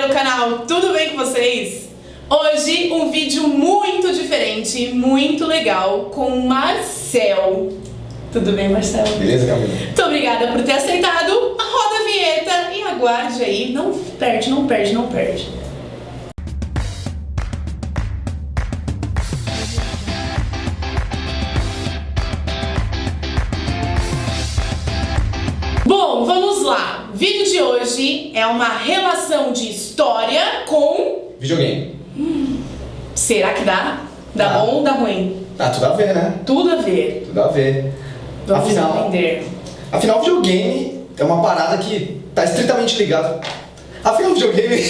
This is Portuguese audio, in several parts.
galera do canal, tudo bem com vocês? Hoje um vídeo muito diferente, muito legal com o Marcel. Tudo bem, Marcel? Beleza, Camila? Muito obrigada por ter aceitado. Roda a vinheta e aguarde aí. Não perde, não perde, não perde. Bom, vamos lá. O vídeo de hoje é uma relação de história com... videogame. Será que dá? Dá bom ou dá ruim? Ah, tudo a ver, né? Tudo a ver. Tudo a ver. Vamos aprender. Afinal, videogame é uma parada que tá estritamente ligada. Afinal, videogame...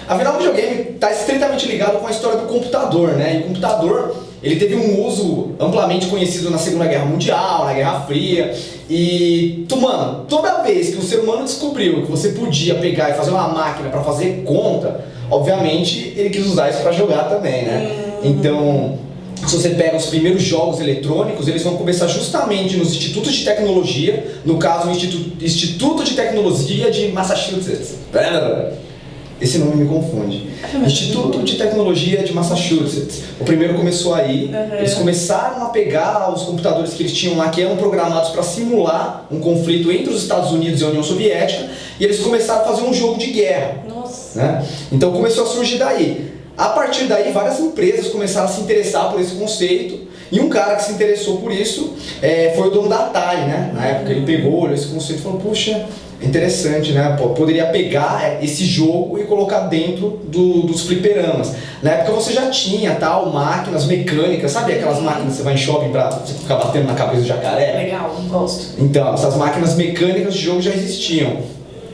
Afinal, o videogame está estritamente ligado com a história do computador, né? E o computador, ele teve um uso amplamente conhecido na Segunda Guerra Mundial, na Guerra Fria. E, mano, toda vez que o ser humano descobriu que você podia pegar e fazer uma máquina para fazer conta, obviamente ele quis usar isso para jogar também, né? Então, se você pega os primeiros jogos eletrônicos, eles vão começar justamente nos institutos de tecnologia, no caso, o Instituto de Tecnologia de Massachusetts. Esse nome me confunde. Instituto de Tecnologia de Massachusetts. O primeiro começou aí. Eles começaram a pegar os computadores que eles tinham lá, que eram programados para simular um conflito entre os Estados Unidos e a União Soviética, e eles começaram a fazer um jogo de guerra. Nossa. Né? Então começou a surgir daí. A partir daí, várias empresas começaram a se interessar por esse conceito, e um cara que se interessou por isso foi o dono da Atari, né? Na época ele pegou, olhou esse conceito e falou, puxa, interessante, né? Poderia pegar esse jogo e colocar dentro dos fliperamas. Na época você já tinha máquinas mecânicas, sabe aquelas máquinas que você vai em shopping pra você ficar batendo na cabeça do jacaré? Legal, gosto. Então, essas máquinas mecânicas de jogo já existiam.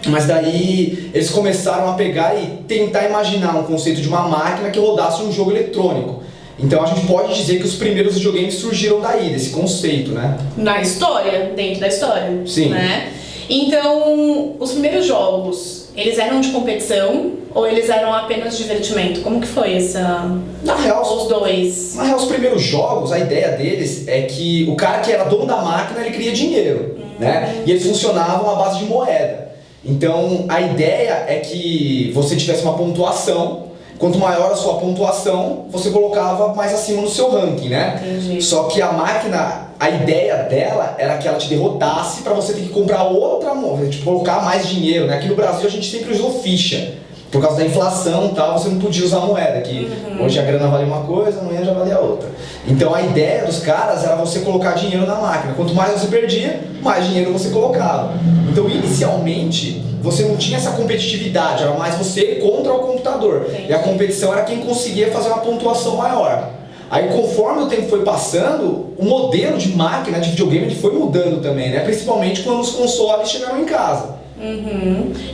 Mas daí eles começaram a pegar e tentar imaginar um conceito de uma máquina que rodasse um jogo eletrônico. Então a gente pode dizer que os primeiros videogames surgiram daí, desse conceito, né? Na história, dentro da história. Sim. Né? Então, os primeiros jogos, eles eram de competição ou eles eram apenas divertimento? Como que foi essa... Na real, os dois? Na real, os primeiros jogos, a ideia deles é que o cara que era dono da máquina, ele queria dinheiro, né? E eles funcionavam à base de moeda. Então, a ideia é que você tivesse uma pontuação. Quanto maior a sua pontuação, você colocava mais acima no seu ranking, né? Entendi. Só que a máquina, a ideia dela era que ela te derrotasse para você ter que comprar outra moeda, tipo, colocar mais dinheiro, né? Aqui no Brasil a gente sempre usou ficha. Por causa da inflação e tal, você não podia usar moeda, que hoje a grana vale uma coisa, amanhã já valia outra. Então a ideia dos caras era você colocar dinheiro na máquina. Quanto mais você perdia, mais dinheiro você colocava. Então inicialmente você não tinha essa competitividade, era mais você contra o computador. Entendi. E a competição era quem conseguia fazer uma pontuação maior. Aí conforme o tempo foi passando, o modelo de máquina de videogame foi mudando também, né? Principalmente quando os consoles chegaram em casa.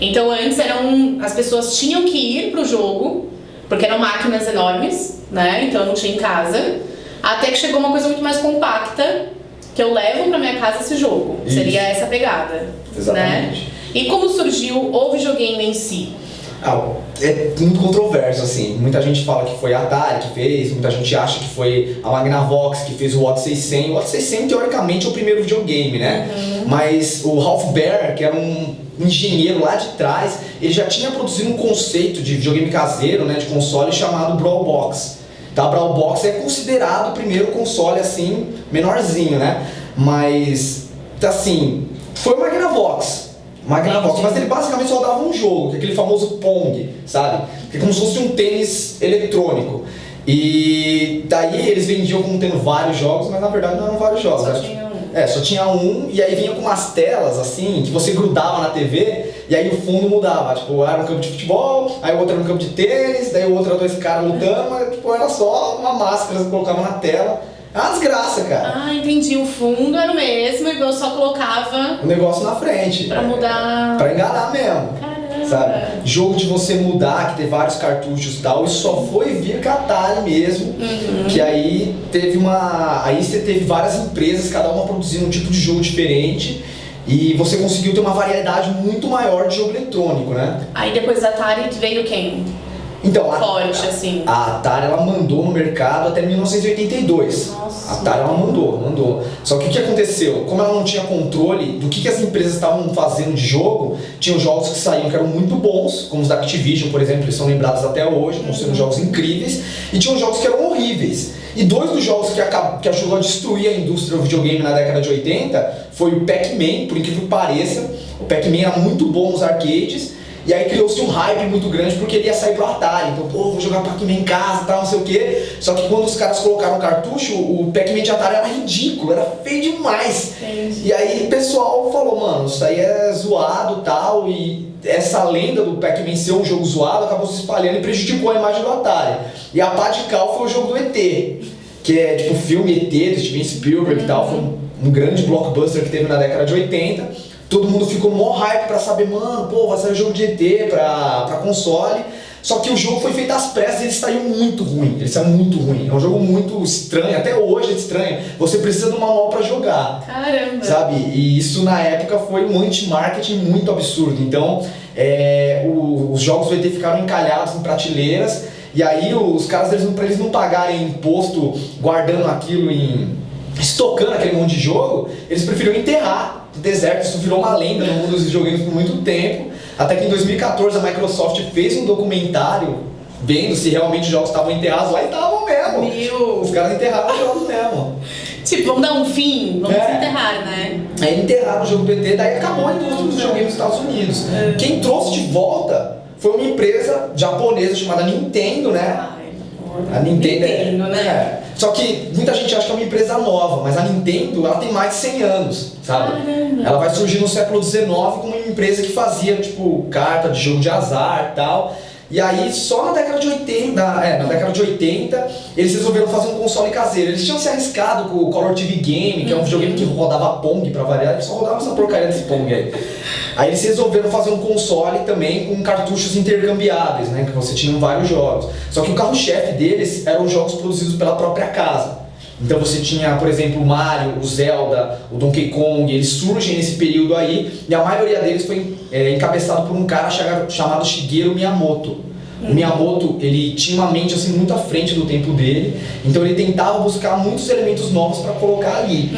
Então antes as pessoas tinham que ir pro jogo, porque eram máquinas enormes, né? Então eu não tinha em casa. Até que chegou uma coisa muito mais compacta, que eu levo pra minha casa esse jogo. Isso. Seria essa pegada. Exatamente. Né? E como surgiu o videogame em si? É muito controverso, assim. Muita gente fala que foi a Atari que fez, muita gente acha que foi a Magnavox que fez o Odyssey. O Odyssey, teoricamente, é o primeiro videogame, né? Mas o Ralph Baer, que era um engenheiro lá de trás, ele já tinha produzido um conceito de videogame caseiro, né, de console, chamado Brawl Box. Tá? Brawl Box é considerado o primeiro console, assim, menorzinho, né? Mas, assim, foi o Magnavox, mas ele basicamente só dava um jogo, que é aquele famoso Pong, sabe? Que é como se fosse um tênis eletrônico. E daí eles vendiam como tendo vários jogos, mas na verdade não eram vários jogos. Só tinha um. Só tinha um, e aí vinha com umas telas assim, que você grudava na TV, e aí o fundo mudava. Tipo, era um campo de futebol, aí o outro era um campo de tênis, daí o outro era dois caras lutando, mas tipo, era só uma máscara que você colocava na tela. É uma desgraça, cara. Ah, entendi. O fundo era o mesmo e eu só colocava O negócio na frente. pra mudar. Pra enganar mesmo. Caramba. Sabe? Jogo de você mudar, que ter vários cartuchos e tal, isso só foi vir com a Atari mesmo. Que aí teve Aí você teve várias empresas, cada uma produzindo um tipo de jogo diferente. E você conseguiu ter uma variedade muito maior de jogo eletrônico, né? Aí depois da Atari veio quem? Então, Forte, assim. a Atari ela mandou no mercado até 1982. Nossa. A Atari ela mandou. Só que o que aconteceu? Como ela não tinha controle do que as empresas estavam fazendo de jogo, tinham jogos que saíam que eram muito bons, como os da Activision, por exemplo, eles são lembrados até hoje, como sendo jogos incríveis, e tinham jogos que eram horríveis. E dois dos jogos que ajudou a destruir a indústria do videogame na década de 80 foi o Pac-Man, por incrível que pareça. O Pac-Man era muito bom nos arcades, e aí criou-se um hype muito grande porque ele ia sair pro Atari. Então, vou jogar Pac-Man em casa e tal, não sei o quê. Só que quando os caras colocaram o cartucho, o Pac-Man de Atari era ridículo, era feio demais. Entendi. E aí o pessoal falou, mano, isso aí é zoado e tal, e essa lenda do Pac-Man ser um jogo zoado acabou se espalhando e prejudicou a imagem do Atari. E a pá de cal foi o jogo do ET, que é tipo o filme ET do Steven Spielberg e tal, foi um grande blockbuster que teve na década de 80. Todo mundo ficou mó hype pra saber, mano, vai sair um jogo de ET pra console. Só que o jogo foi feito às pressas e ele saiu muito ruim. É um jogo muito estranho, até hoje é estranho. Você precisa de um manual pra jogar. Caramba! Sabe? E isso na época foi um anti-marketing muito absurdo. Então, os jogos do ET ficaram encalhados em prateleiras. E aí os caras, pra eles não pagarem imposto guardando aquilo estocando aquele monte de jogo, eles preferiram enterrar no deserto. Isso virou uma lenda no mundo dos videogames por muito tempo, até que em 2014 a Microsoft fez um documentário vendo se realmente os jogos estavam enterrados lá, e estavam mesmo. Os caras enterraram os jogos mesmo. Tipo, vamos dar um fim, vamos enterrar, né? Aí enterraram o jogo PT, daí acabou a indústria dos videogames nos Estados Unidos. Quem trouxe de volta foi uma empresa japonesa chamada Nintendo, né? A Nintendo, né? Só que muita gente acha que é uma empresa nova, mas a Nintendo ela tem mais de 100 anos, sabe? Caramba. Ela vai surgir no século XIX como uma empresa que fazia tipo carta de jogo de azar e tal. E aí só na década de 80, eles resolveram fazer um console caseiro. Eles tinham se arriscado com o Color TV Game, que é um videogame que rodava Pong pra variar, eles só rodavam essa porcaria desse Pong aí. Aí eles resolveram fazer um console também com cartuchos intercambiáveis, né? Que você tinha vários jogos. Só que o carro-chefe deles eram os jogos produzidos pela própria casa. Então você tinha, por exemplo, o Mario, o Zelda, o Donkey Kong, eles surgem nesse período aí, e a maioria deles foi encabeçado por um cara chamado Shigeru Miyamoto. O Miyamoto, ele tinha uma mente assim muito à frente do tempo dele, então ele tentava buscar muitos elementos novos para colocar ali.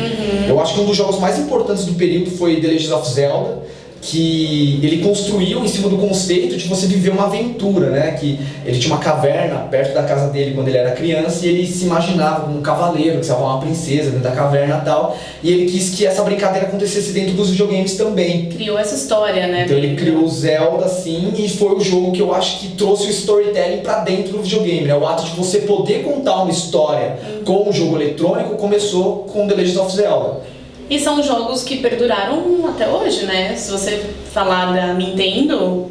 Eu acho que um dos jogos mais importantes do período foi The Legend of Zelda, que ele construiu em cima do conceito de você viver uma aventura, né? Que ele tinha uma caverna perto da casa dele quando ele era criança e ele se imaginava como um cavaleiro, que salvava uma princesa dentro da caverna e tal, e ele quis que essa brincadeira acontecesse dentro dos videogames também. Criou essa história, né? Então ele criou o Zelda, assim, e foi o jogo que eu acho que trouxe o storytelling pra dentro do videogame, né? O ato de você poder contar uma história com o jogo eletrônico começou com The Legend of Zelda. E são jogos que perduraram até hoje, né? Se você falar da Nintendo,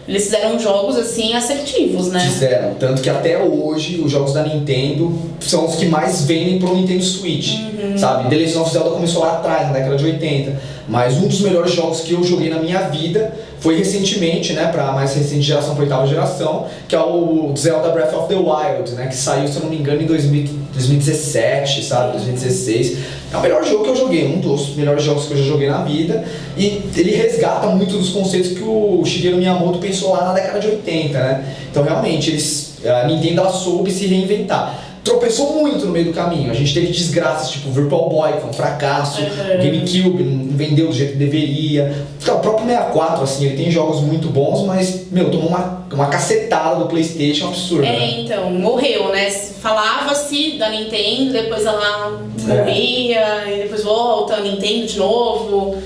eles fizeram jogos assim assertivos, né? Fizeram, tanto que até hoje os jogos da Nintendo são os que mais vendem pro Nintendo Switch, sabe? The Legend of Zelda começou lá atrás, na década de 80, mas um dos melhores jogos que eu joguei na minha vida foi recentemente, né, pra mais recente geração, pra oitava geração, que é o Zelda Breath of the Wild, né, que saiu, se eu não me engano, em 2017, sabe, 2016. É o melhor jogo que eu joguei, um dos melhores jogos que eu já joguei na vida, e ele resgata muito dos conceitos que o Shigeru Miyamoto pensou lá na década de 80, né. Então, realmente, a Nintendo ela soube se reinventar. Tropeçou muito no meio do caminho. A gente teve desgraças, tipo o Virtual Boy, que foi um fracasso, o GameCube não vendeu do jeito que deveria. O próprio 64, assim, ele tem jogos muito bons, mas, tomou uma cacetada do PlayStation absurda. Né? Então, morreu, né? Falava-se da Nintendo, depois ela morria, e depois volta a Nintendo de novo.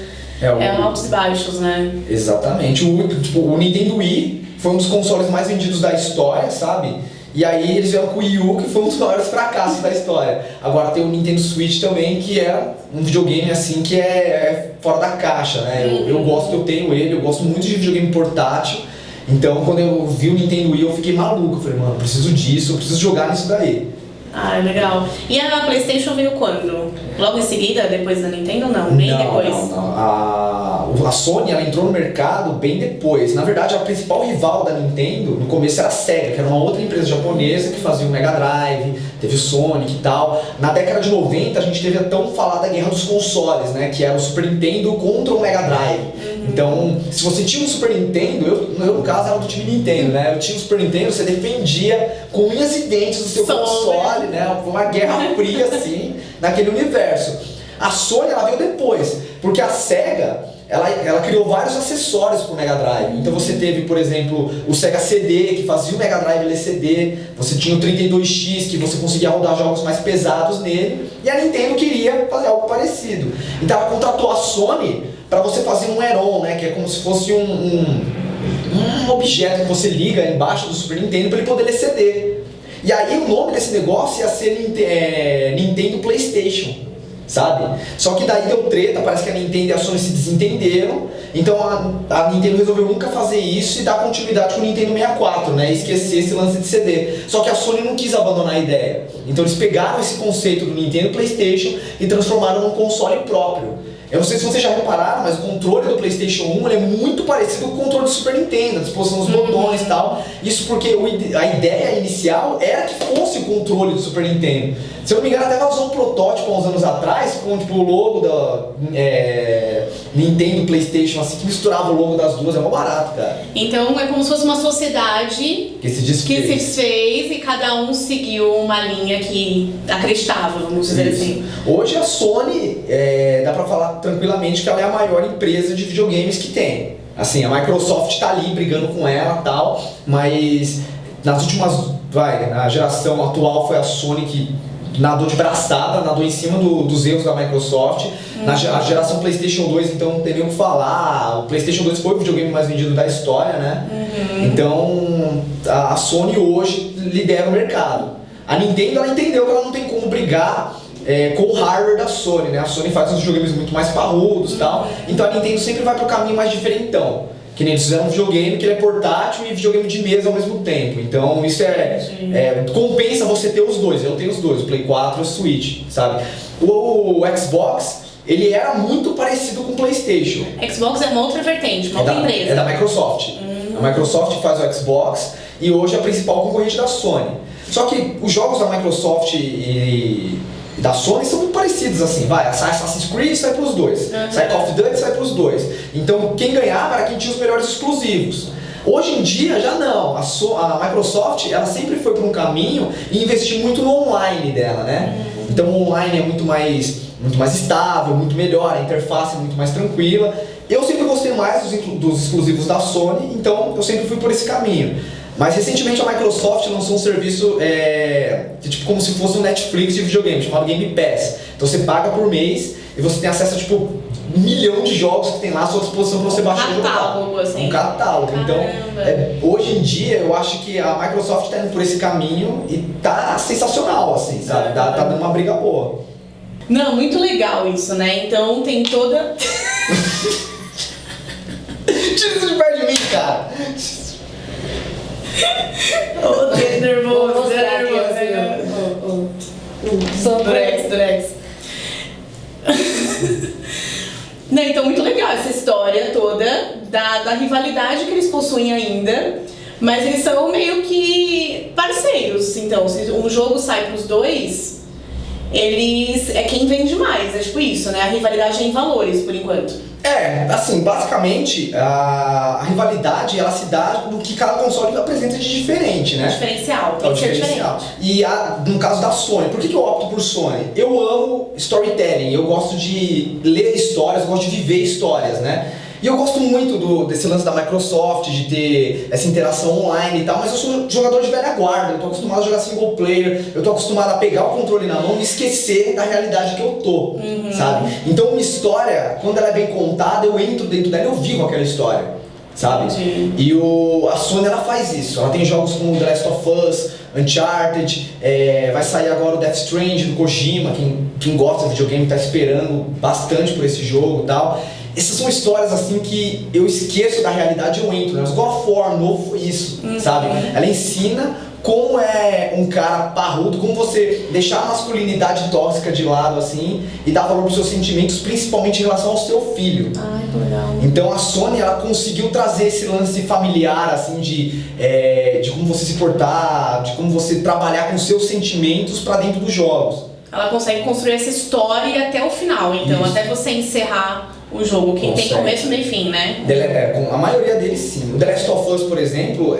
Altos e baixos, né? Exatamente. O Nintendo Wii foi um dos consoles mais vendidos da história, sabe? E aí eles vieram com o Wii U, que foi um dos maiores fracassos da história. Agora tem o Nintendo Switch também, que é um videogame assim que é fora da caixa, né? Eu tenho ele, eu gosto muito de videogame portátil. Então quando eu vi o Nintendo Wii eu fiquei maluco, eu falei, mano, eu preciso disso, eu preciso jogar nisso daí. Ah, legal. E a PlayStation veio quando? Logo em seguida, depois da Nintendo ou não? Bem depois? Não. A Sony ela entrou no mercado bem depois. Na verdade, a principal rival da Nintendo no começo era a Sega, que era uma outra empresa japonesa que fazia o Mega Drive, teve o Sonic e tal. Na década de 90 a gente teve a tão falada guerra dos consoles, né? Que era o Super Nintendo contra o Mega Drive. Então, se você tinha um Super Nintendo, eu no caso era do time Nintendo, né? Eu tinha um Super Nintendo, você defendia com unhas e dentes o seu console, né? Foi uma guerra fria assim, naquele universo. A Sony ela veio depois, porque a Sega ela criou vários acessórios para o Mega Drive. Então você teve, por exemplo, o Sega CD, que fazia o Mega Drive LCD, você tinha o 32X, que você conseguia rodar jogos mais pesados nele, e a Nintendo queria fazer algo parecido. Então ela contratou a Sony para você fazer um Heron, né, que é como se fosse um objeto que você liga embaixo do Super Nintendo para ele poder ler CD. E aí o nome desse negócio ia ser Nintendo PlayStation. Sabe? Só que daí deu treta, parece que a Nintendo e a Sony se desentenderam, então a Nintendo resolveu nunca fazer isso e dar continuidade com o Nintendo 64, né? E esquecer esse lance de CD. Só que a Sony não quis abandonar a ideia. Então eles pegaram esse conceito do Nintendo PlayStation e transformaram num console próprio. Eu não sei se vocês já repararam, mas o controle do PlayStation 1 ele é muito parecido com o controle do Super Nintendo, a disposição dos botões e tal. Isso porque a ideia inicial era que fosse o controle do Super Nintendo. Se eu não me engano, até ela usou um protótipo há uns anos atrás, com tipo, o logo da Nintendo PlayStation, assim, que misturava o logo das duas, é mó barato, cara. Então é como se fosse uma sociedade que se desfez e cada um seguiu uma linha que acreditava, vamos dizer assim. Hoje a Sony, dá pra falar tranquilamente que ela é a maior empresa de videogames que tem. Assim, a Microsoft tá ali brigando com ela e tal, mas nas últimas, na geração atual foi a Sony que nadou de braçada, nadou em cima dos erros da Microsoft. Na geração PlayStation 2, então não tem nem o que falar. O PlayStation 2 foi o videogame mais vendido da história, né? Então a Sony hoje lidera o mercado. A Nintendo ela entendeu que ela não tem como brigar com o hardware da Sony, né? A Sony faz uns videogames muito mais parrudos e tal, então a Nintendo sempre vai pro caminho mais diferentão. Que nem eles fizeram um videogame que ele é portátil e videogame de mesa ao mesmo tempo. Então isso compensa você ter os dois. Eu tenho os dois, o Play 4 e o Switch, sabe? O Xbox, ele era muito parecido com o PlayStation. Xbox é uma outra vertente, uma outra empresa. É da Microsoft. A Microsoft faz o Xbox e hoje é a principal concorrente da Sony. Só que os jogos da Microsoft e da Sony são muito parecidos, assim, sai Assassin's Creed, sai pros dois, sai Call of Duty, sai pros dois. Então quem ganhava era quem tinha os melhores exclusivos. Hoje em dia já não, a Microsoft ela sempre foi por um caminho e investiu muito no online dela, né? Então o online é muito mais estável, muito melhor, a interface é muito mais tranquila. Eu sempre gostei mais dos exclusivos da Sony, então eu sempre fui por esse caminho. Mas recentemente a Microsoft lançou um serviço tipo como se fosse um Netflix de videogame, chamado Game Pass. Então você paga por mês e você tem acesso a tipo 1 milhão de jogos que tem lá à sua disposição para você baixar e jogar. Catálogo, assim. Um catálogo. Então, hoje em dia eu acho que a Microsoft está indo por esse caminho e tá sensacional, assim, sabe? Tá dando uma briga boa. Não, muito legal isso, né? Então tem toda... Tira isso de perto de mim, cara! Que nervoso, Durex. Não, então muito legal essa história toda da rivalidade que eles possuem ainda, mas eles são meio que parceiros. Então, se um jogo sai pros dois, eles é quem vende mais, é tipo isso, né? A rivalidade é em valores, por enquanto. Assim, basicamente, a rivalidade ela se dá no que cada console apresenta de diferente, né? Diferencial, tem que ser diferente. E no caso da Sony, por que eu opto por Sony? Eu amo storytelling, eu gosto de ler histórias, eu gosto de viver histórias, né? E eu gosto muito desse lance da Microsoft, de ter essa interação online e tal, mas eu sou jogador de velha guarda, eu tô acostumado a jogar single player, eu tô acostumado a pegar o controle na mão e esquecer da realidade que eu tô, sabe? Então uma história, quando ela é bem contada, eu entro dentro dela e eu vivo aquela história, sabe? Sim. E a Sony ela faz isso, ela tem jogos como The Last of Us, Uncharted, vai sair agora o Death Stranding do Kojima, quem gosta de videogame tá esperando bastante por esse jogo e tal. Essas são histórias assim que eu esqueço da realidade e eu entro, né? O God of War novo foi isso, sabe? Ela ensina como é um cara parrudo, como você deixar a masculinidade tóxica de lado, assim, e dar valor pros seus sentimentos, principalmente em relação ao seu filho. Ai, que legal. Então a Sony, ela conseguiu trazer esse lance familiar, assim, de como você se portar, de como você trabalhar com seus sentimentos pra dentro dos jogos. Ela consegue construir essa história até o final, então, Isso. até você encerrar o jogo, que tem começo, meio e fim, né? A maioria deles sim. O The Last of Us, por exemplo,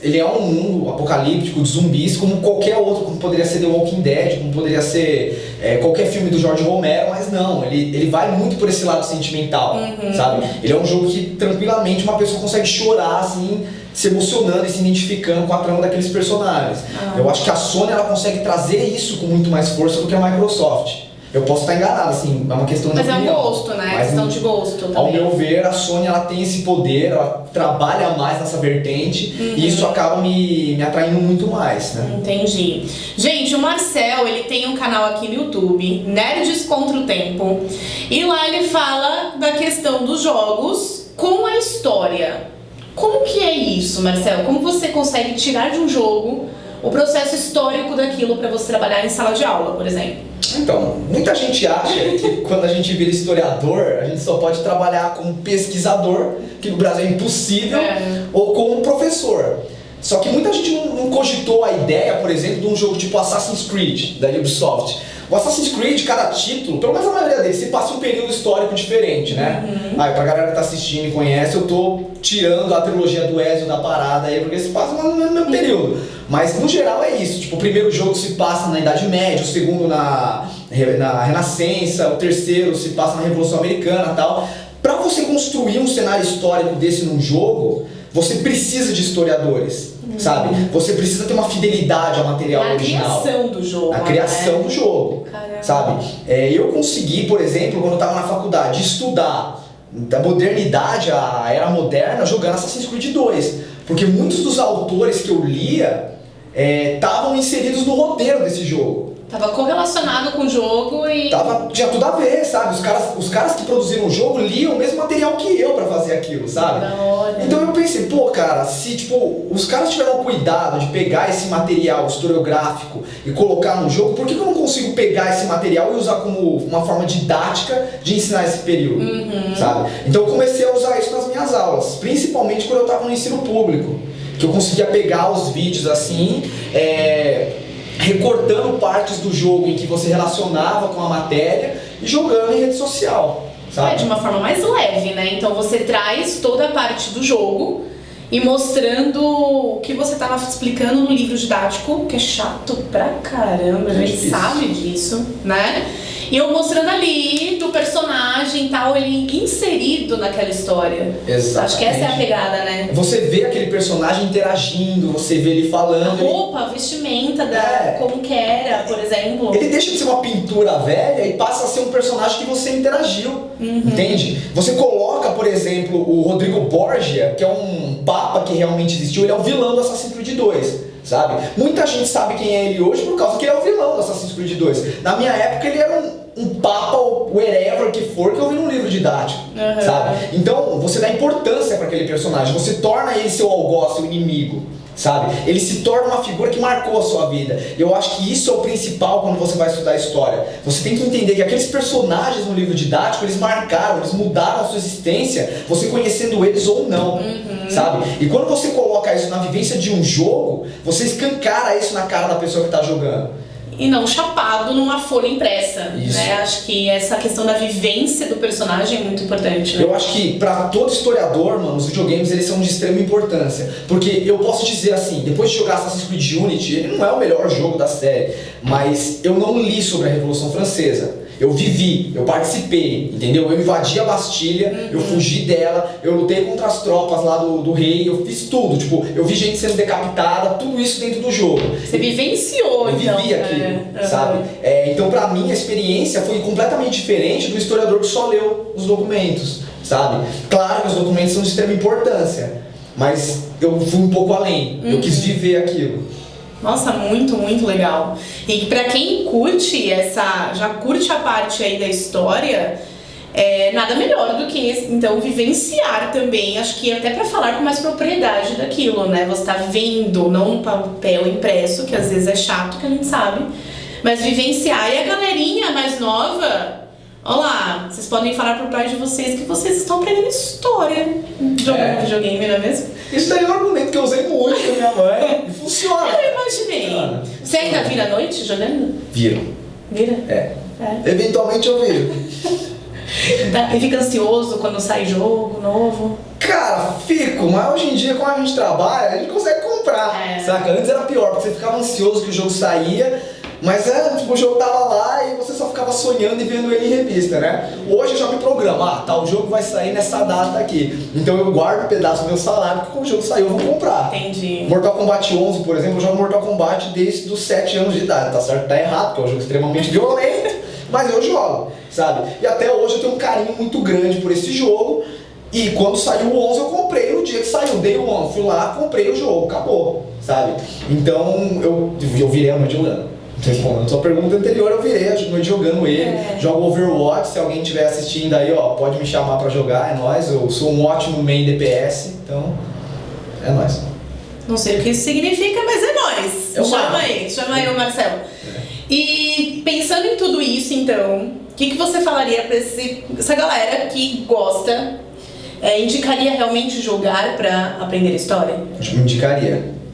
ele é um mundo apocalíptico de zumbis, como qualquer outro, como poderia ser The Walking Dead, como poderia ser qualquer filme do Jorge Romero, mas não, ele vai muito por esse lado sentimental, sabe? Ele é um jogo que tranquilamente uma pessoa consegue chorar, assim, se emocionando e se identificando com a trama daqueles personagens. Eu acho que a Sony, ela consegue trazer isso com muito mais força do que a Microsoft. Eu posso estar enganado, assim, é uma questão de opinião. Mas é um gosto, né? É questão de gosto também. Ao meu ver, a Sony, ela tem esse poder, ela trabalha mais nessa vertente e isso acaba me atraindo muito mais, né? Entendi. Gente, o Marcel, ele tem um canal aqui no YouTube, Nerds Contra o Tempo, e lá ele fala da questão dos jogos com a história. Como que é isso, Marcel? Como você consegue tirar de um jogo o processo histórico daquilo para você trabalhar em sala de aula, por exemplo? Então, muita gente acha que quando a gente vira historiador, a gente só pode trabalhar como pesquisador, que no Brasil é impossível, ou como professor. Só que muita gente não cogitou a ideia, por exemplo, de um jogo tipo Assassin's Creed, da Ubisoft. O Assassin's Creed, cada título, pelo menos a maioria deles, se passa um período histórico diferente, né? Aí, pra galera que tá assistindo e conhece, eu tô tirando a trilogia do Ezio da parada aí, porque se passa no mesmo período. Mas, no geral, é isso. Tipo, o primeiro jogo se passa na Idade Média, o segundo na Renascença, o terceiro se passa na Revolução Americana e tal. Pra você construir um cenário histórico desse num jogo, você precisa de historiadores. Sabe? Você precisa ter uma fidelidade ao material original. A criação do jogo. A criação do jogo. Caramba. Sabe? Eu consegui, por exemplo, quando eu estava na faculdade, estudar da modernidade à era moderna jogando Assassin's Creed 2. Porque muitos dos autores que eu lia estavam inseridos no roteiro desse jogo. Tava correlacionado com o jogo e... Tinha tudo a ver, sabe? Os caras que produziram o jogo liam o mesmo material que eu pra fazer aquilo, sabe? Da hora. Então eu pensei, pô, cara, se tipo, os caras tiveram cuidado de pegar esse material historiográfico e colocar no jogo, por que eu não consigo pegar esse material e usar como uma forma didática de ensinar esse período, sabe? Então eu comecei a usar isso nas minhas aulas, principalmente quando eu tava no ensino público, que eu conseguia pegar os vídeos assim, recortando partes do jogo em que você relacionava com a matéria e jogando em rede social, sabe? De uma forma mais leve, né? Então você traz toda a parte do jogo e mostrando o que você estava explicando no livro didático, que é chato pra caramba, a gente sabe disso, né? E eu mostrando ali do personagem e tal, ele inserido naquela história. Exatamente. Acho que essa é a pegada, né? Você vê aquele personagem interagindo, você vê ele falando. A roupa, a vestimenta, como que era, por exemplo. Ele deixa de ser uma pintura velha e passa a ser um personagem que você interagiu, entende? Você coloca, por exemplo, o Rodrigo Borgia, que é um papa que realmente existiu, ele é o vilão do Assassin's Creed 2. Sabe? Muita gente sabe quem é ele hoje por causa que ele é o vilão do Assassin's Creed 2. Na minha época ele era um papa, wherever que for, que eu vi num livro didático, sabe? Então você dá importância para aquele personagem, você torna ele seu algoz, seu inimigo, sabe? Ele se torna uma figura que marcou a sua vida. Eu acho que isso é o principal quando você vai estudar história. Você tem que entender que aqueles personagens no livro didático, eles marcaram, eles mudaram a sua existência, você conhecendo eles ou não, sabe? E quando você coloca isso na vivência de um jogo, você escancara isso na cara da pessoa que está jogando. E não chapado numa folha impressa, isso, né? Acho que essa questão da vivência do personagem é muito importante, né? Eu acho que pra todo historiador, mano, os videogames eles são de extrema importância. Porque eu posso dizer assim, depois de jogar Assassin's Creed Unity, ele não é o melhor jogo da série, mas eu não li sobre a Revolução Francesa. Eu vivi, eu participei, entendeu? Eu invadi a Bastilha, eu fugi dela, eu lutei contra as tropas lá do rei, eu fiz tudo, tipo, eu vi gente sendo decapitada, tudo isso dentro do jogo. Você vivenciou, eu então. Eu vivi aquilo, sabe? Então pra mim a experiência foi completamente diferente do historiador que só leu os documentos, sabe? Claro que os documentos são de extrema importância, mas eu fui um pouco além, eu quis viver aquilo. Nossa, muito, muito legal. E pra quem curte já curte a parte aí da história, nada melhor do que, então, vivenciar também, acho que até pra falar com mais propriedade daquilo, né? Você tá vendo, não no papel impresso, que às vezes é chato, que a gente sabe, mas vivenciar. E a galerinha mais nova, olha lá, vocês podem falar pro pai de vocês que vocês estão aprendendo história jogando videogame, não é mesmo? Isso daí é um argumento que eu usei muito com minha mãe e funciona. Eu imaginei. Você ainda vira à noite jogando? Viro. Vira? É. Eventualmente eu viro. E fica ansioso quando sai jogo novo? Cara, fico, mas hoje em dia, como a gente trabalha, a gente consegue comprar, saca? Antes era pior, porque você ficava ansioso que o jogo saía, mas tipo, o jogo tava lá e você só ficava sonhando e vendo ele em revista, né? Hoje eu já me programo, tal jogo vai sair nessa data aqui. Então eu guardo um pedaço do meu salário, porque quando o jogo saiu eu vou comprar. Entendi. Mortal Kombat 11, por exemplo, eu jogo Mortal Kombat desde os 7 anos de idade, tá certo? Tá errado, porque é um jogo extremamente violento, mas eu jogo, sabe? E até hoje eu tenho um carinho muito grande por esse jogo. E quando saiu o 11 eu comprei no dia que saiu, dei o 11, fui lá, comprei o jogo, acabou, sabe? Então eu virei a noite jogando. Respondendo sua pergunta anterior, eu virei a noite jogando ele, jogo Overwatch, se alguém estiver assistindo aí, ó, pode me chamar pra jogar, é nóis, eu sou um ótimo main DPS, então é nóis. Não sei o que isso significa, mas é nóis. Chama aí o Marcelo. E pensando em tudo isso, então, o que você falaria pra essa galera que gosta, indicaria realmente jogar pra aprender história?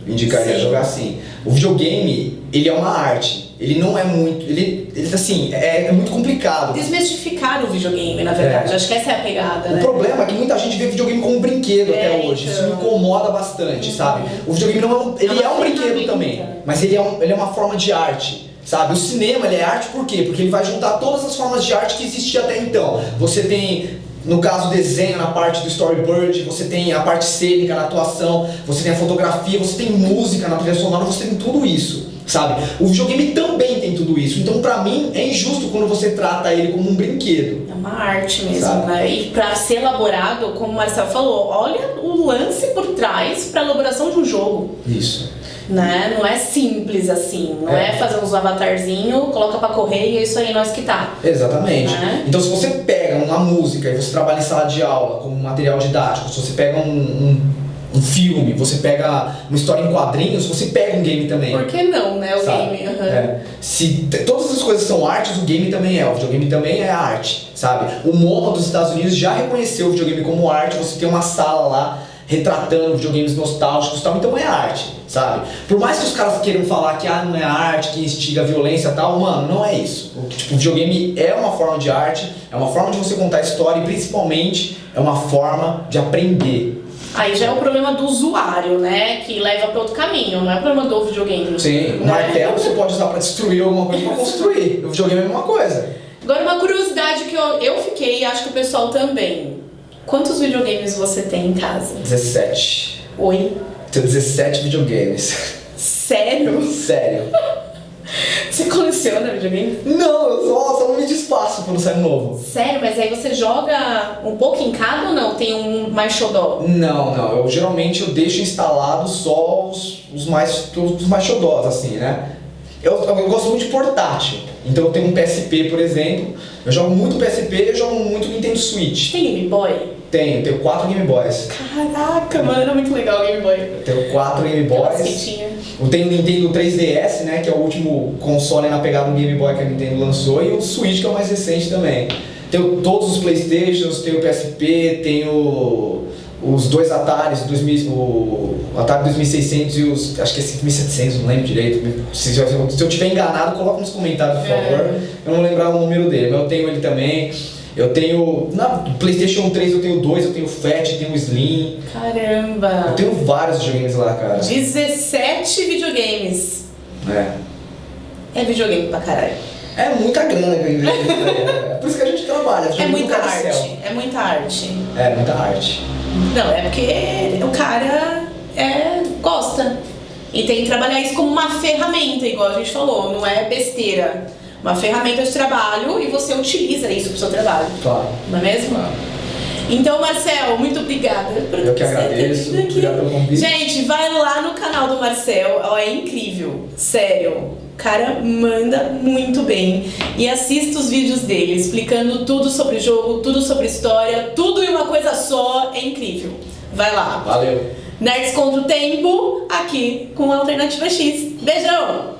Indicaria jogar sim. O videogame, ele é uma arte, ele não é muito, ele assim, é muito complicado. Desmistificar o videogame, na verdade, acho que essa é a pegada, né? O problema é que muita gente vê videogame como um brinquedo até hoje, isso me incomoda bastante, sabe? O videogame não ele é um brinquedo também, mas ele é uma forma de arte. Sabe, o cinema ele é arte por quê? Porque ele vai juntar todas as formas de arte que existiam até então. Você tem, no caso, desenho na parte do storyboard, você tem a parte cênica na atuação, você tem a fotografia, você tem música na trilha sonora, você tem tudo isso, sabe? O videogame também tem tudo isso, então pra mim é injusto quando você trata ele como um brinquedo. É uma arte mesmo, né? E pra ser elaborado, como o Marcelo falou, olha o lance por trás pra elaboração de um jogo. Isso. Né? Não é simples assim, não é fazer uns avatarzinhos, coloca pra correr e é isso aí, nós que tá. Exatamente. Então se você pega uma música e você trabalha em sala de aula como material didático, se você pega um filme, você pega uma história em quadrinhos, você pega um game também. Por que não, né? O game. Se todas as coisas são artes, o game também é. O videogame também é arte, sabe? O MoMA dos Estados Unidos já reconheceu o videogame como arte, você tem uma sala lá retratando videogames nostálgicos e tal, então é arte, sabe? Por mais que os caras queiram falar que não é arte, que instiga a violência e tal, mano, não é isso. O videogame é uma forma de arte, é uma forma de você contar história e principalmente é uma forma de aprender. Aí já é o problema do usuário, né? Que leva para outro caminho, não é o problema do videogame. Sim, o martelo você pode usar para destruir alguma coisa, para construir. O videogame é a mesma coisa. Agora uma curiosidade que eu fiquei e acho que o pessoal também. Quantos videogames você tem em casa? 17. Oi? Tenho 17 videogames. Sério? Sério. Você coleciona videogame? Não, eu só não me desfaço quando sai um novo. Sério? Mas aí você joga um pouco em cada ou não? Tem um mais xodó? Não. Eu geralmente deixo instalado só os mais xodós, assim, né? Eu gosto muito de portátil. Então eu tenho um PSP, por exemplo. Eu jogo muito PSP e jogo muito Nintendo Switch. Tem Game Boy? Tenho 4 Game Boys. Caraca, mano, era muito legal o Game Boy. Eu tenho 4 Game Boys. Eu tenho o Nintendo 3DS, né, que é o último console na pegada do Game Boy que a Nintendo lançou, e o Switch, que é o mais recente também. Tenho todos os Playstations, tenho o PSP, tenho os dois Ataris, o Atari 2600 e os, acho que é 5700, não lembro direito. Se eu tiver enganado, coloca nos comentários, por favor. Eu não lembrar o número dele, mas eu tenho ele também. Eu tenho, na PlayStation 3 eu tenho 2, eu tenho o Fat, tenho o Slim. Caramba! Eu tenho vários videogames lá, cara. 17 videogames. É videogame pra caralho. É muita grana que é por isso que a gente trabalha. É muita arte. É muita arte. É muita arte. Não, é porque o cara gosta. E tem que trabalhar isso como uma ferramenta, igual a gente falou, não é besteira. Uma ferramenta de trabalho e você utiliza isso pro seu trabalho. Claro. Não é mesmo? Claro. Então, Marcel, muito obrigada por Eu que você ter agradeço. vindo aqui. Obrigado pelo convite. Gente, vai lá no canal do Marcel, ó, é incrível, sério. O cara manda muito bem. E assista os vídeos dele, explicando tudo sobre o jogo, tudo sobre história, tudo em uma coisa só, é incrível. Vai lá. Valeu. Nerds contra o Tempo, aqui com Alternativa X. Beijão!